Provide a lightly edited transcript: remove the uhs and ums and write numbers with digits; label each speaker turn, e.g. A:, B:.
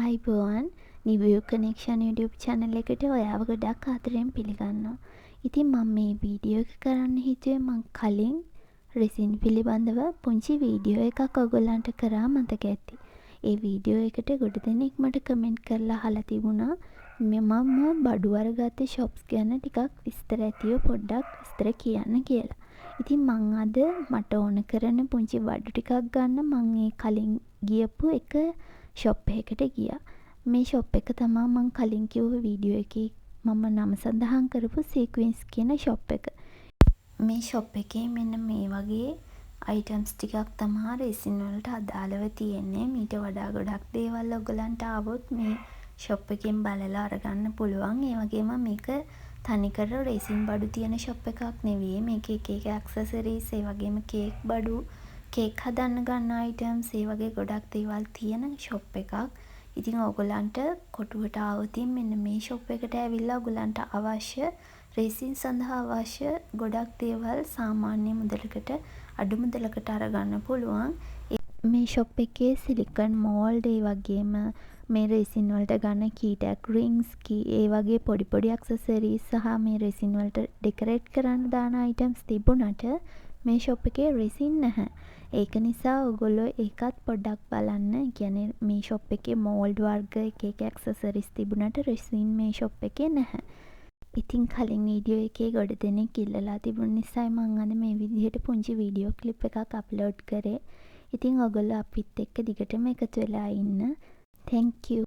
A: ආයිබෝවන් නිවියු connection YouTube channel එකට ඔයාව ගොඩක් ආදරෙන් පිළිගන්නවා. ඉතින් මම මේ වීඩියෝ එක කරන්න හිතුවේ මම කලින් resin පිළිබඳව පුංචි වීඩියෝ එකක් ඔයගොල්ලන්ට කරා මතක ඇති. ඒ වීඩියෝ එකට ගොඩ දෙනෙක් මට කමෙන්ට් කරලා අහලා තිබුණා මම බඩු වර්ගගත shops ගැන ටිකක් විස්තර ඇතිව පොඩ්ඩක් විස්තර කියන්න කියලා. ඉතින් මං අද මට ඕන කරන පුංචි බඩු ටිකක් ගන්න මං ඒ කලින් ගියපු එක shop එකකට ගියා. මේ shop එක තමයි මං කලින් කිව්ව වීඩියෝ එකේ මම නම සඳහන් කරපු sequence කියන shop එක. මේ shop එකේ මෙන්න මේ වගේ items ටිකක් තමයි resin වලට අදාළව තියෙන්නේ. මීට වඩා ගොඩක් දේවල් ඔයගලන්ට ආවොත් මේ shop එකෙන් බලලා අරගන්න පුළුවන්. ඒ වගේම මේක තනිකර resin බඩු තියෙන shop එකක් නෙවෙයි. මේකේ එක accessories ඒ වගේම cake බඩු කේක් හදන්න ගන්න items ඒ වගේ ගොඩක් දේවල් තියෙන shop එකක්. ඉතින් ඔයගොල්ලන්ට කොටුවට ආවොත් මෙන්න මේ shop එකට ඇවිල්ලා ඔයගොල්ලන්ට අවශ්‍ය resin සඳහා අවශ්‍ය ගොඩක් දේවල් සාමාන්‍ය මුදලකට අඩු මුදලකට අරගන්න පුළුවන්. මේ shop එකේ silicone mold ඒ වගේම මේ resin වලට ගන්න key tag rings ඒ වගේ පොඩි පොඩි accessories සහ මේ resin වලට decorate කරන්න දාන items තිබුණාට මේ shop එකේ resin නැහැ. ඒක නිසා ඔයගොල්ලෝ ඒකත් පොඩ්ඩක් බලන්න. ඒ කියන්නේ මේ shop එකේ mold වර්ග එක accessories තිබුණාට resin මේ shop එකේ නැහැ. ඉතින් කලින් වීඩියෝ එකේ ගොඩ දෙනෙක් ඉල්ලලා තිබුණ නිසා මම අද මේ විදිහට පුංචි වීඩියෝ ක්ලිප් එකක් අප්ලෝඩ් කරේ. ඉතින් ඔයගොල්ලෝ අපිත් එක්ක දිගටම එකතු වෙලා ඉන්න. Thank you.